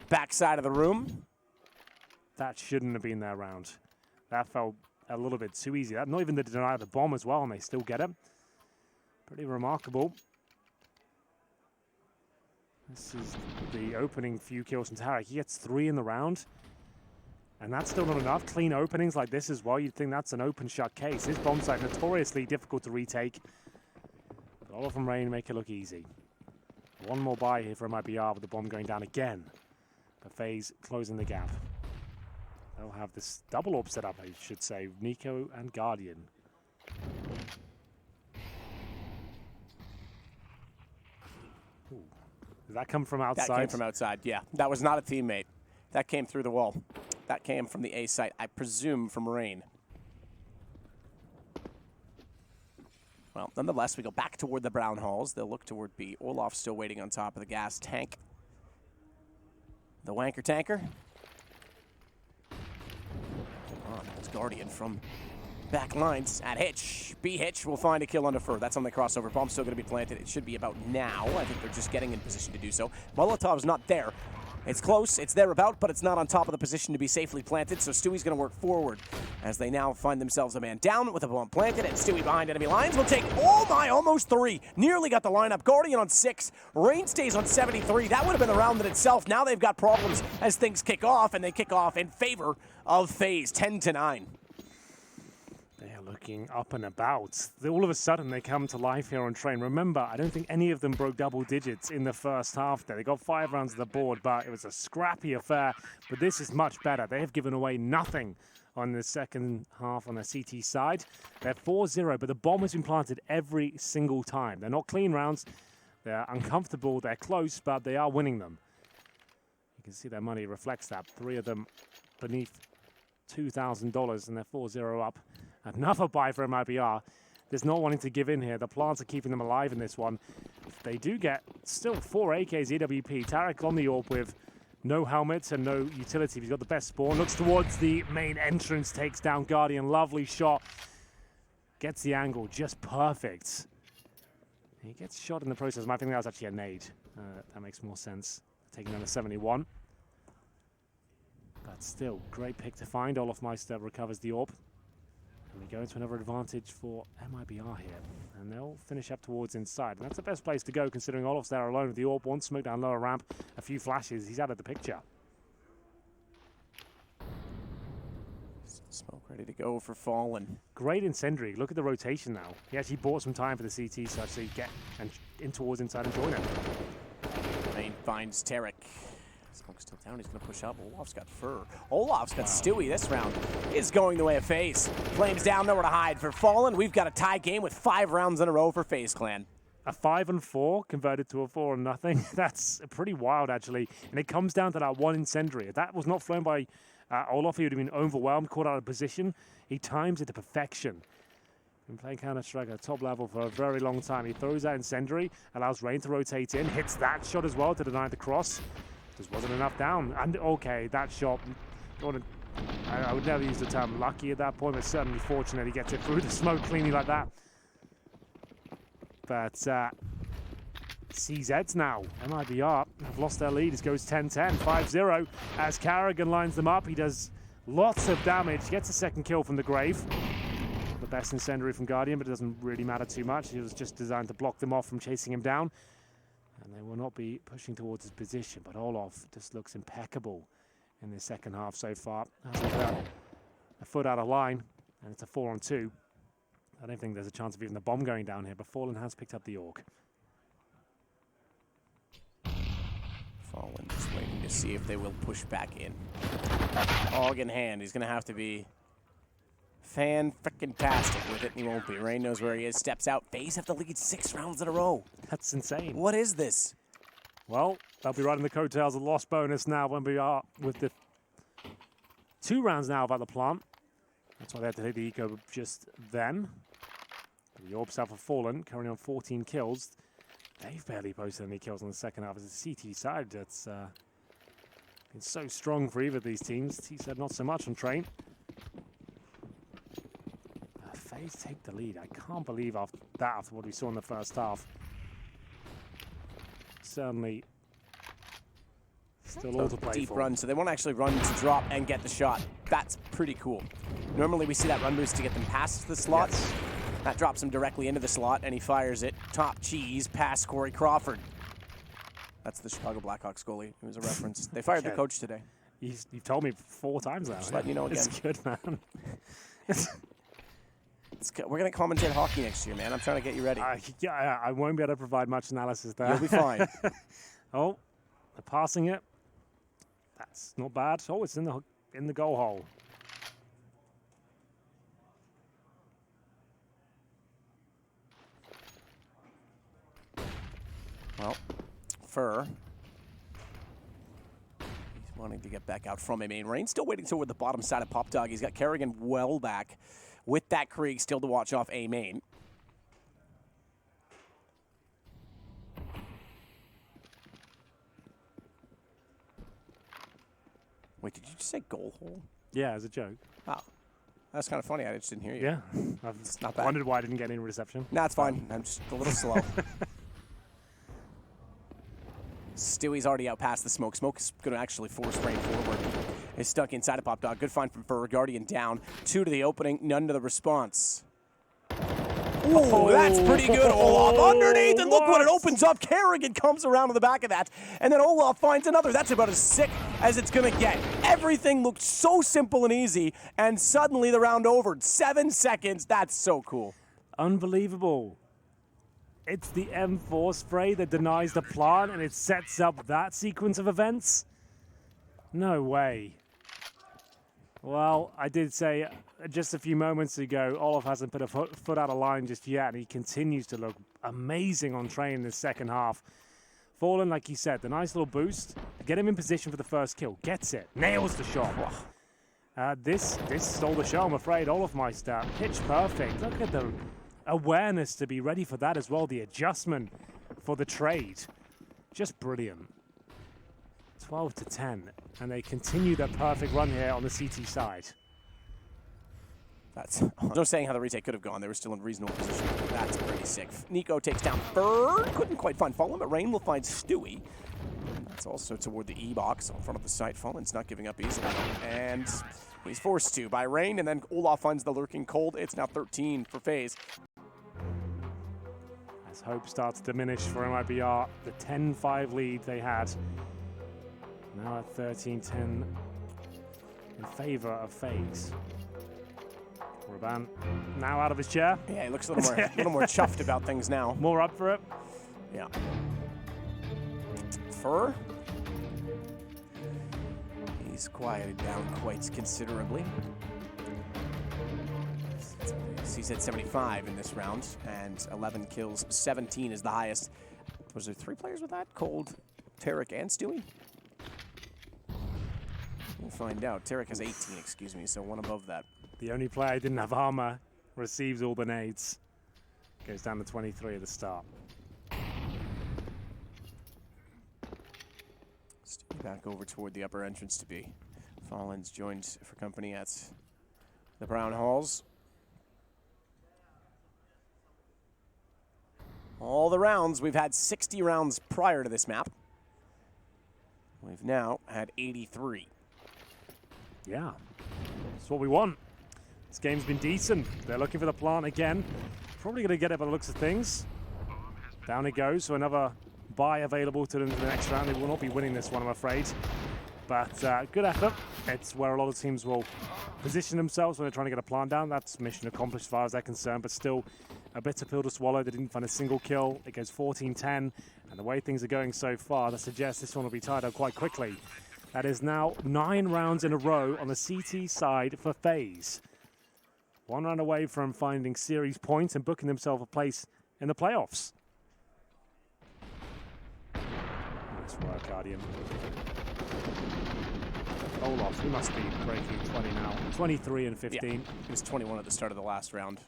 Backside of the room. That shouldn't have been their round. That felt a little bit too easy. That not even the deny of the bomb as well, and they still get it. Pretty remarkable. This is the opening few kills from Tarek. He gets 3 in the round, and that's still not enough. Clean openings like this as well, you'd think that's an open shut case. His bomb site notoriously difficult to retake. But all of them Rain make it look easy. One more buy here for MIBR with the bomb going down again. But FaZe closing the gap. They'll have this double orb set up, I should say. Nico and Guardian. Ooh. Did that come from outside? That came from outside, yeah. That was not a teammate. That came through the wall. That came from the A site, I presume from Rain. Well, nonetheless, we go back toward the brown halls. They'll look toward B. Olaf still waiting on top of the gas tank. The wanker tanker. Oh, that's Guardian from back lines at Hitch. B Hitch will find a kill under Fur. That's on the crossover. Bomb's still going to be planted. It should be about now. I think they're just getting in position to do so. Molotov's not there. It's close, it's thereabout, but it's not on top of the position to be safely planted, so Stewie's going to work forward as they now find themselves a man down with a bomb planted, and Stewie behind enemy lines will take, oh my, almost 3. Nearly got the lineup. Guardian on 6. Rain stays on 73. That would have been the round in itself. Now they've got problems as things kick off, and they kick off in favor of FaZe, 10-9. Looking up and about. All of a sudden, they come to life here on Train. Remember, I don't think any of them broke double digits in the first half there. They got 5 rounds of the board, but it was a scrappy affair. But this is much better. They have given away nothing on the second half on the CT side. They're 4-0, but the bomb has been planted every single time. They're not clean rounds. They're uncomfortable. They're close, but they are winning them. You can see their money reflects that. 3 of them beneath $2,000, and they're 4-0 up. Another buy for MIBR. There's not wanting to give in here. The plants are keeping them alive in this one. They do get still 4 AKs EWP. Tarek on the orb with no helmets and no utility. He's got the best spawn. Looks towards the main entrance. Takes down Guardian. Lovely shot. Gets the angle just perfect. He gets shot in the process. I think that was actually a nade. That makes more sense. Taking down the 71. But still, great pick to find. Olofmeister recovers the orb. And we go into another advantage for MIBR here. And they'll finish up towards inside. And that's the best place to go, considering Olof's there alone with the orb. One smoke down lower ramp, a few flashes. He's out of the picture. Smoke ready to go for Fallen. Great incendiary. Look at the rotation now. He actually bought some time for the CT to actually get in towards inside and join it. Main finds Tarek. Smoke's still down. He's going to push up. Olaf's got Fur. Olaf's got Stewie. This round is going the way of FaZe. Flames down, nowhere to hide for Fallen. We've got a tie game with 5 rounds in a row for FaZe Clan. A 5-4 converted to a 4-0. That's pretty wild, actually. And it comes down to that one incendiary. If that was not flown by Olaf, he would have been overwhelmed, caught out of position. He times it to perfection. Been playing Counter-Strike at top level for a very long time. He throws that incendiary, allows Rain to rotate in, hits that shot as well to deny the cross. Just wasn't enough down. And okay, that shot, I would never use the term lucky at that point, but certainly fortunate he gets it through the smoke cleanly like that. But CZs now, MIBR have lost their lead. It goes 10-10, 5-0 as Carrigan lines them up. He does lots of damage, gets a second kill from the grave. The best incendiary from Guardian, but it doesn't really matter too much. It was just designed to block them off from chasing him down. And they will not be pushing towards his position, but Olaf just looks impeccable in the second half so far. A foot out of line, and it's a 4-on-2. I don't think there's a chance of even the bomb going down here, but Fallen has picked up the Orc. Fallen just waiting to see if they will push back in. Hog in hand, he's going to have to be fan-frickin-tastic with it, and he won't be. Rain knows where he is, steps out. FaZe have to lead 6 rounds in a row. That's insane. What is this? Well, they'll be riding the coattails of lost bonus now when we are with the 2 rounds now about the plant. That's why they had to hit the eco just then. The Orbs have fallen, currently on 14 kills. They've barely posted any kills on the second half. It's the CT side that's been so strong for either of these teams. T-Side not so much on Train. FaZe take the lead. I can't believe after what we saw in the first half. Certainly Still all to play Deep for. run, so they won't actually run to drop and get the shot. That's pretty cool. Normally we see that run boost to get them past the slots. Yes. That drops him directly into the slot, and he fires it. Top cheese past Corey Crawford. That's the Chicago Blackhawks goalie. It was a reference. They fired the coach today. You've told me 4 times now. Just letting you know again. It's good, man. We're going to commentate hockey next year, man. I'm trying to get you ready. I won't be able to provide much analysis there. You'll be fine. Oh, they're passing it. That's not bad. Oh, it's in the goal hole. Well, Fur. He's wanting to get back out from a main. Rain still waiting toward the bottom side of Pop Dog. He's got Kerrigan well back with that Krieg still to watch off a main. Wait, did you just say goal hole? Yeah, as a joke. Oh, that's kind of funny. I just didn't hear you. Yeah. I've not bad. wondered why I didn't get any reception. Nah, it's fine. I'm just a little slow. Stewie's already out past the smoke. Smoke is going to actually force Rain forward. Is stuck inside of Pop Dog. Good find from Fur. Guardian down. 2 to the opening, none to the response. Ooh, that's pretty good. Olaf underneath, and look what it opens up. Kerrigan comes around to the back of that, and then Olaf finds another. That's about as sick as it's going to get. Everything looked so simple and easy, and suddenly the round over. 7 seconds. That's so cool. Unbelievable. It's the M4 spray that denies the plant, and it sets up that sequence of events? No way. Well, I did say just a few moments ago, Olaf hasn't put a foot out of line just yet, and he continues to look amazing on train in the second half. Fallen, like he said, the nice little boost, get him in position for the first kill, gets it, nails the shot. This stole the show, I'm afraid. Olaf Meister, pitch perfect. Look at the awareness to be ready for that as well, the adjustment for the trade. Just brilliant. 12 to 10, and they continue their perfect run here on the CT side. That's no saying how the retake could have gone. They were still in reasonable position. That's pretty sick. Nico takes down Bird. Couldn't quite find Fallen, but Rain will find Stewie. That's also toward the E-box in front of the site. Fallen's not giving up easily. And he's forced to by Rain, and then Olaf finds the lurking cold. It's now 13 for FaZe. As hope starts to diminish for MIBR, the 10-5 lead they had. Now at 13-10 in favor of FaZe. Raban now out of his chair. Yeah, he looks a little more chuffed about things now. More up for it. Yeah. Fur. He's quieted down quite considerably. He's at 75 in this round, and 11 kills. 17 is the highest. Was there 3 players with that? Cold, Tarek, and Stewie? We'll find out. Tarek has 18, excuse me, so 1 above that. The only player who didn't have armor receives all the nades. Goes down to 23 at the start. Stewie back over toward the upper entrance to be. Fallen's joined for company at the Brown Halls. All the rounds, we've had 60 rounds prior to this map. We've now had 83. Yeah, that's what we want. This game's been decent. They're looking for the plant again. Probably going to get it by the looks of things. Down it goes, so another buy available to them in the next round. They will not be winning this one, I'm afraid. But good effort. It's where a lot of teams will position themselves when they're trying to get a plant down. That's mission accomplished as far as they're concerned, but still a bitter pill to swallow. They didn't find a single kill. It goes 14-10, and the way things are going so far, that suggests this one will be tied up quite quickly. That is now 9 rounds in a row on the CT side for FaZe. 1 round away from finding series points and booking themselves a place in the playoffs. Nice work, Guardian. Olaf, he must be breaking 20 now. 23 and 15. Yeah, he was 21 at the start of the last round.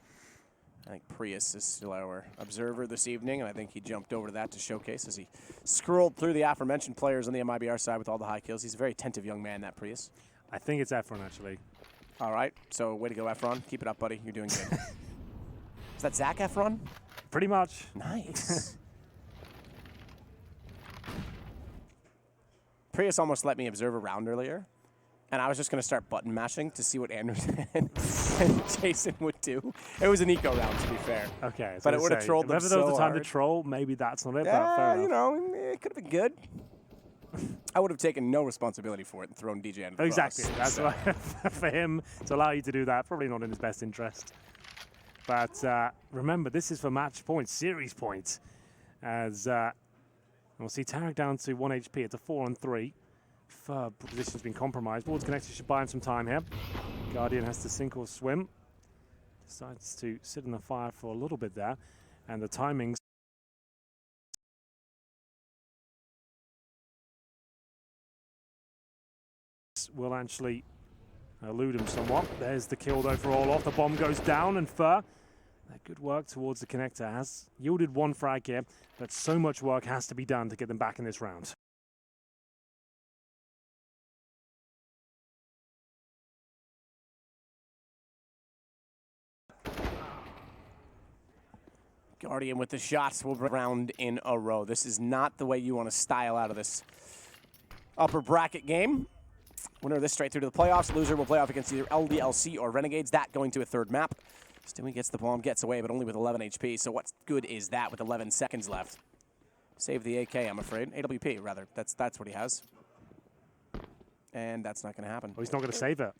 I think Prius is still our observer this evening, and I think he jumped over to that to showcase as he scrolled through the aforementioned players on the MIBR side with all the high kills. He's a very attentive young man, that Prius. I think it's Efron, actually. All right, so way to go, Efron. Keep it up, buddy. You're doing good. Is that Zach Efron? Pretty much. Nice. Prius almost let me observe a round earlier, and I was just going to start button mashing to see what Anderson and Jason would do. It was an eco round, to be fair. Okay, but it would have trolled them so hard. Whether there was the time to hard. troll, maybe that's not it. Yeah, but fair you enough. know, it could have been good. I would have taken no responsibility for it and thrown DJ under the Exactly. bus. That's why for him to allow you to do that, probably not in his best interest. But remember, this is for match points, series points. As we'll see Tarek down to 1 HP. It's a 4-on-3. Position's been compromised. Board's connected should buy him some time here. Guardian has to sink or swim. Decides to sit in the fire for a little bit there. And the timings will actually elude him somewhat. There's the kill though for Olof. The bomb goes down, and Fur, that good work towards the connector has yielded one frag here, but so much work has to be done to get them back in this round. Guardian with the shots will round in a row. This is not the way you want to style out of this upper bracket game. Winner of this straight through to the playoffs. Loser will play off against either LDLC or Renegades. That going to a third map. Stewie gets the bomb, gets away, but only with 11 HP. So what good is that with 11 seconds left? Save the AK, I'm afraid. AWP, rather. That's what he has. And that's not going to happen. Oh, he's not going to save it.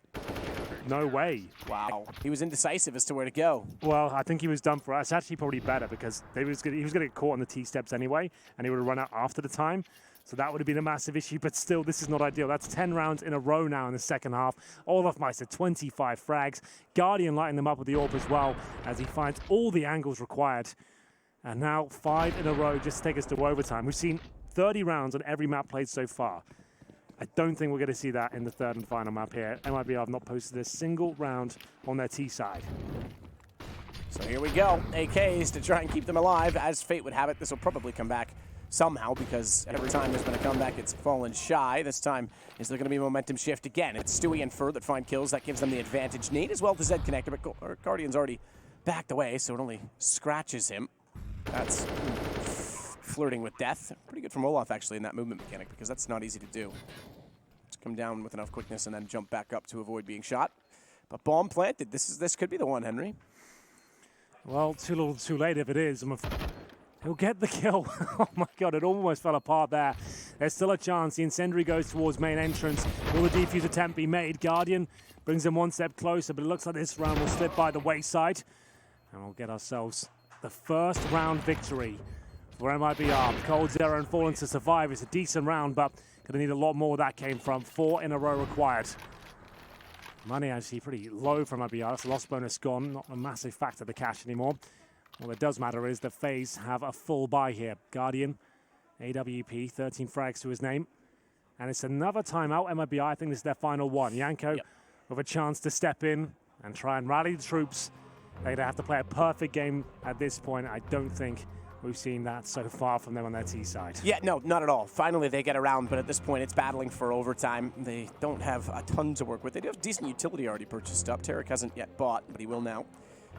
No way. Wow. He was indecisive as to where to go. Well, I think he was done for us. It's actually probably better because he was going to get caught on the T-steps anyway, and he would have run out after the time. So that would have been a massive issue, but still, this is not ideal. That's 10 rounds in a row now in the second half. Olaf Meister, 25 frags. Guardian lighting them up with the AWP as well as he finds all the angles required. And now 5 in a row just to take us to overtime. We've seen 30 rounds on every map played so far. I don't think we're going to see that in the third and final map here. MIBR have not posted a single round on their T side. So here we go. AKs to try and keep them alive. As fate would have it, this will probably come back somehow because every time there's been a comeback, it's fallen shy. This time, is there going to be a momentum shift again? It's Stewie and Fur that find kills. That gives them the advantage. Nate as well to Zed connector, but Guardian's already backed away, so it only scratches him. That's flirting with death. Pretty good from Olaf, actually, in that movement mechanic, because that's not easy to do. To come down with enough quickness and then jump back up to avoid being shot. But bomb planted. This could be the one, Henry. Well, too little too late if it is. He'll get the kill. Oh my god, it almost fell apart there. There's still a chance. The incendiary goes towards main entrance. Will the defuse attempt be made? Guardian brings him one step closer, but it looks like this round will slip by the wayside. And we'll get ourselves the first round victory for MIBR. Cold Zero and Fallen to survive. It's a decent round, but going to need a lot more where that came from. 4 in a row required. Money actually pretty low from MIBR. That's a loss bonus gone. Not a massive factor, the cash anymore. All that does matter is that FaZe have a full buy here. Guardian, AWP, 13 frags to his name. And it's another timeout. MIBR, I think this is their final one. Yanko with a chance to step in and try and rally the troops. They're going to have to play a perfect game at this point. I don't think we've seen that so far from them on their T side. Yeah, no, not at all. Finally, they get around, but at this point, it's battling for overtime. They don't have a ton to work with. They do have decent utility already purchased up. Tarek hasn't yet bought, but he will now.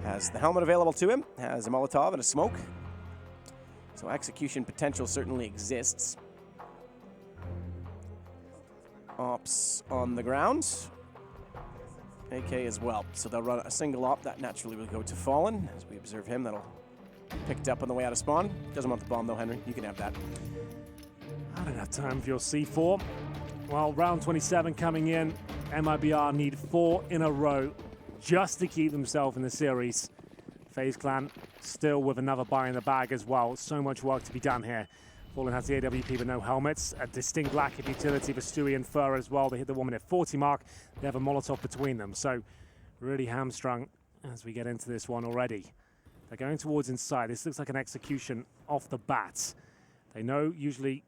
Has the helmet available to him, has a Molotov and a smoke. So execution potential certainly exists. Ops on the ground. AK as well. So they'll run a single op. That naturally will go to Fallen. As we observe him, that'll be picked up on the way out of spawn. Doesn't want the bomb though, Henry. You can have that. I don't have time for your C4. Well, round 27 coming in. MIBR need 4 in a row just to keep themselves in the series. FaZe Clan still with another buy in the bag as well. So much work to be done here. Fallen has the AWP but no helmets. A distinct lack of utility for Stewie and Fur as well. They hit the 1 minute 40 mark. They have a Molotov between them. So really hamstrung as we get into this one already. They're going towards inside. This looks like an execution off the bat. They know usually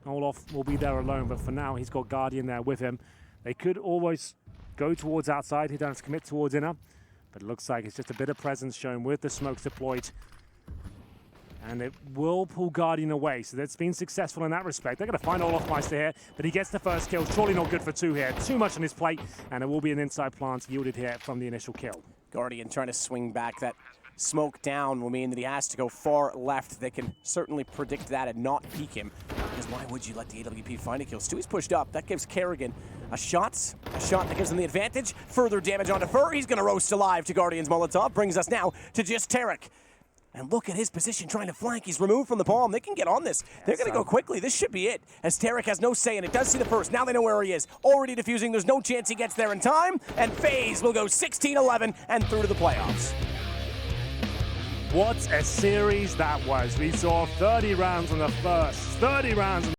Olaf will be there alone, but for now he's got Guardian there with him. They could always go towards outside. He don't have to commit towards inner, but it looks like it's just a bit of presence shown with the smokes deployed. And it will pull Guardian away, so that's been successful in that respect. They're going to find Olaf Meister here, but he gets the first kill. Surely not good for 2 here. Too much on his plate, and it will be an inside plant yielded here from the initial kill. Guardian trying to swing back. That smoke down will mean that he has to go far left. They can certainly predict that and not peek him. because why would you let the AWP find a kill? Stewie's pushed up. That gives Kerrigan a shot that gives him the advantage. Further damage onto Fur. He's going to roast alive to Guardian's Molotov. Brings us now to just Tarek. And look at his position trying to flank. He's removed from the bomb. They can get on this. They're going to go quickly. This should be it, as Tarek has no say in it. Does see the first. Now they know where he is. Already defusing. There's no chance he gets there in time. And FaZe will go 16-11 and through to the playoffs. What a series that was. We saw 30 rounds on the first, 30 rounds on